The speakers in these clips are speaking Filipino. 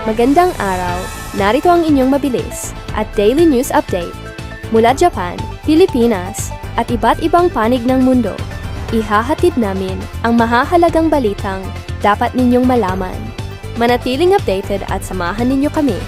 Magandang araw, narito ang inyong mabilis at daily news update. Mula Japan, Pilipinas, at iba't ibang panig ng mundo, ihahatid namin ang mahahalagang balitang dapat ninyong malaman. Manatiling updated at samahan ninyo kami.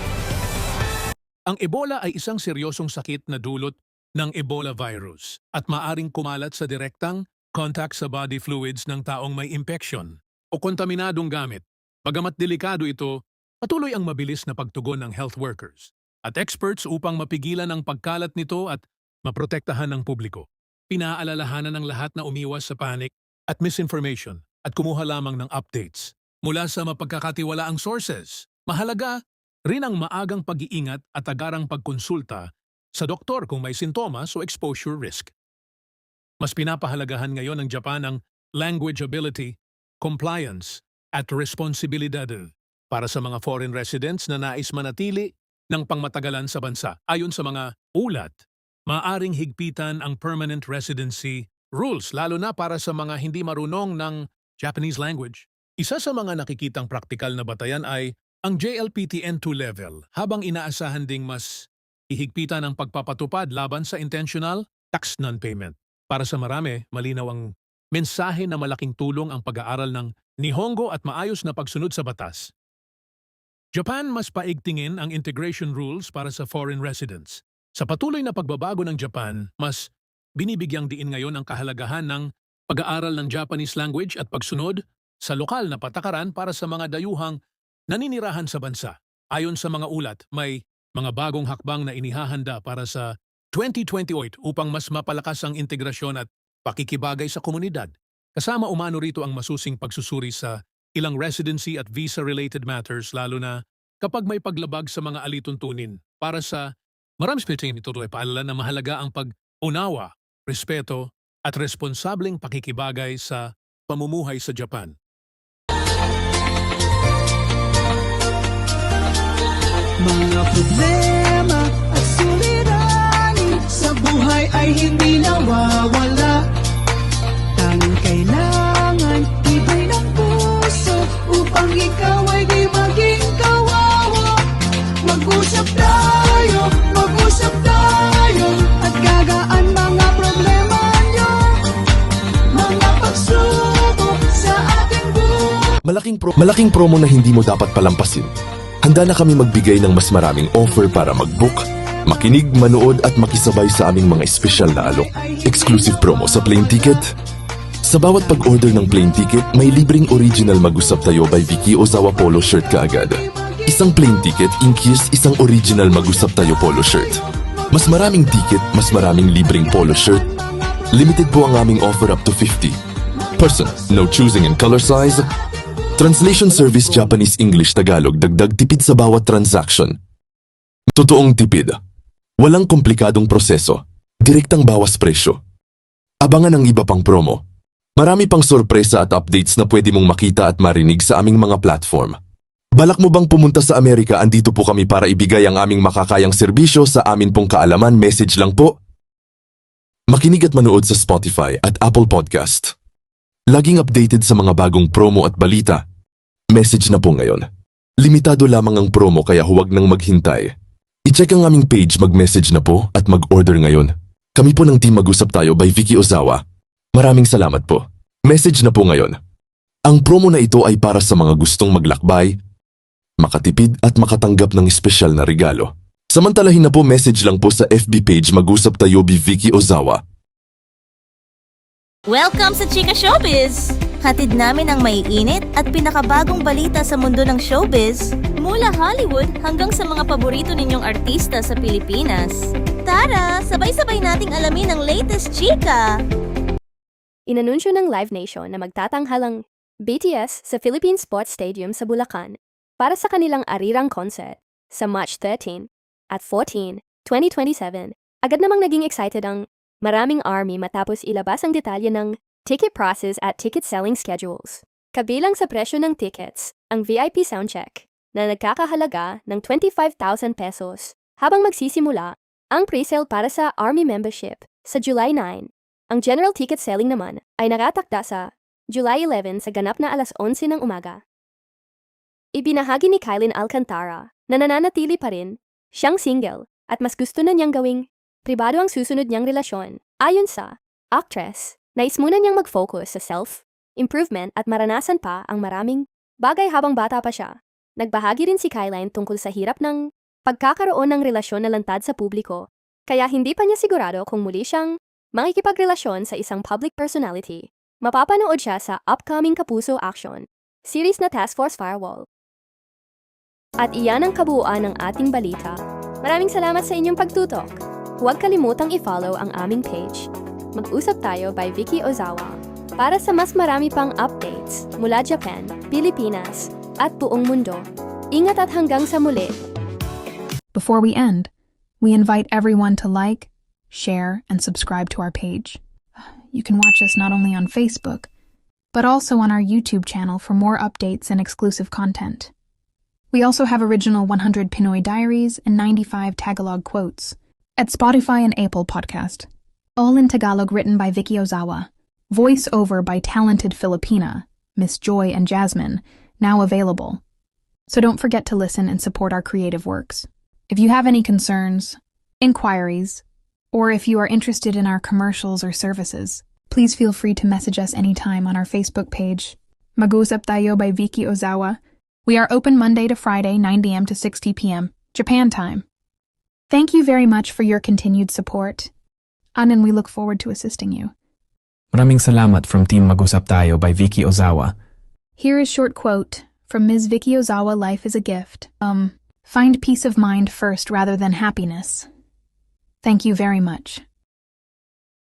Ang Ebola ay isang seryosong sakit na dulot ng Ebola virus at maaring kumalat sa direktang contact sa body fluids ng taong may infection o kontaminadong gamit. Bagamat delikado ito, patuloy ang mabilis na pagtugon ng health workers at experts upang mapigilan ang pagkalat nito at maprotektahan ng publiko. Pinaalalahanan ng lahat na umiwas sa panic at misinformation at kumuha lamang ng updates mula sa mapagkakatiwalaang sources. Mahalaga rin ang maagang pag-iingat at agarang pagkonsulta sa doktor kung may sintomas o exposure risk. Mas pinapahalagahan ngayon ng Japan ang language ability, compliance, at responsibilidad para sa mga foreign residents na nais manatili ng pangmatagalan sa bansa. Ayon sa mga ulat, maaring higpitan ang permanent residency rules lalo na para sa mga hindi marunong ng Japanese language. Isa sa mga nakikitang praktikal na batayan ay ang JLPTN2 level, habang inaasahan ding mas ihigpitan ang pagpapatupad laban sa intentional tax non-payment. Para sa marami, malinaw ang mensahe na malaking tulong ang pag-aaral ng Nihongo at maayos na pagsunod sa batas. Japan mas paigtingin ang integration rules para sa foreign residents. Sa patuloy na pagbabago ng Japan, mas binibigyang diin ngayon ang kahalagahan ng pag-aaral ng Japanese language at pagsunod sa lokal na patakaran para sa mga dayuhang naninirahan sa bansa. Ayon sa mga ulat, may mga bagong hakbang na inihahanda para sa 2028 upang mas mapalakas ang integrasyon at pakikibagay sa komunidad. Kasama umano rito ang masusing pagsusuri sa ilang residency at visa-related matters lalo na kapag may paglabag sa mga alituntunin. Para sa marami ito ay paalala na mahalaga ang pag-unawa, respeto at responsableng pakikibagay sa pamumuhay sa Japan. Mga problema at suliranin sa buhay ay hindi nawawala. Tanging kailangan ibay ng puso upang ikaw ay di maging kawawa. Mag-usap tayo at gagaan mga problema nyo. Mga pagsubok sa ating buhay. Malaking promo na hindi mo dapat palampasin. Handa na kami magbigay ng mas maraming offer para mag-book, makinig, manood at makisabay sa aming mga espesyal na alok. Exclusive promo sa plane ticket. Sa bawat pag-order ng plane ticket, may libreng original Mag-usap Tayo by Vicky Ozawa polo shirt kaagad. Isang plane ticket includes isang original Mag-usap Tayo polo shirt. Mas maraming ticket, mas maraming libreng polo shirt. Limited po ang aming offer up to 50 person. No choosing in color size. Translation service Japanese-English Tagalog, dagdag tipid sa bawat transaction. Totoong tipid. Walang komplikadong proseso. Direktang bawas presyo. Abangan ang iba pang promo. Marami pang sorpresa at updates na pwede mong makita at marinig sa aming mga platform. Balak mo bang pumunta sa Amerika? Andito po kami para ibigay ang aming makakayang serbisyo sa amin pong kaalaman. Message lang po. Makinig at manood sa Spotify at Apple Podcast. Laging updated sa mga bagong promo at balita. Message na po ngayon. Limitado lamang ang promo kaya huwag nang maghintay. I-check ang aming page, mag-message na po at mag-order ngayon. Kami po ng Team Mag-usap Tayo by Vicky Ozawa. Maraming salamat po. Message na po ngayon. Ang promo na ito ay para sa mga gustong maglakbay, makatipid at makatanggap ng espesyal na regalo. Samantalahin na po, message lang po sa FB page Mag-usap Tayo by Vicky Ozawa. Welcome sa Chika Showbiz! Hatid namin ang maiinit at pinakabagong balita sa mundo ng showbiz, mula Hollywood hanggang sa mga paborito ninyong artista sa Pilipinas. Tara, sabay-sabay nating alamin ang latest chika! Inanunsyo ng Live Nation na magtatanghalang BTS sa Philippine Sports Stadium sa Bulacan para sa kanilang arirang concert sa March 13 at 14, 2027. Agad namang naging excited ang maraming ARMY matapos ilabas ang detalye ng ticket process at ticket selling schedules. Kabilang sa presyo ng tickets, ang VIP soundcheck na nagkakahalaga ng 25,000 pesos habang magsisimula ang pre-sale para sa ARMY membership sa July 9. Ang general ticket selling naman ay nakatakda sa July 11 sa ganap na alas 11 ng umaga. Ibinahagi ni Kylie Alcantara na nananatili pa rin siyang single at mas gusto na niyang gawing pribado ang susunod niyang relasyon. Ayon sa actress, nais muna niyang mag-focus sa self-improvement at maranasan pa ang maraming bagay habang bata pa siya. Nagbahagi rin si Kylie tungkol sa hirap ng pagkakaroon ng relasyon na lantad sa publiko, kaya hindi pa niya sigurado kung muli siyang makikipagrelasyon sa isang public personality. Mapapanood siya sa upcoming Kapuso action series na Task Force Firewall. At iyan ang kabuuan ng ating balita. Maraming salamat sa inyong pagtutok. Huwag kalimutang i-follow ang aming page. Mag-usap tayo by Vicky Ozawa para sa mas marami pang updates mula Japan, Pilipinas, at buong mundo. Ingat at hanggang sa muli. Before we end, we invite everyone to like, share, and subscribe to our page. You can watch us not only on Facebook, but also on our YouTube channel for more updates and exclusive content. We also have original 100 Pinoy diaries and 95 Tagalog quotes at Spotify and Apple Podcast. All in Tagalog, written by Vicky Ozawa. Voice over by talented Filipina, Miss Joy and Jasmine, now available. So don't forget to listen and support our creative works. If you have any concerns, inquiries, or if you are interested in our commercials or services, please feel free to message us anytime on our Facebook page, Mag-usap Tayo by Vicky Ozawa. We are open Monday to Friday, 9 a.m. to 6 p.m., Japan time. Thank you very much for your continued support, and we look forward to assisting you. Maraming salamat from Team Mag-usap Tayo by Vicky Ozawa. Here is short quote from Ms. Vicky Ozawa, Life is a gift. Find peace of mind first rather than happiness. Thank you very much.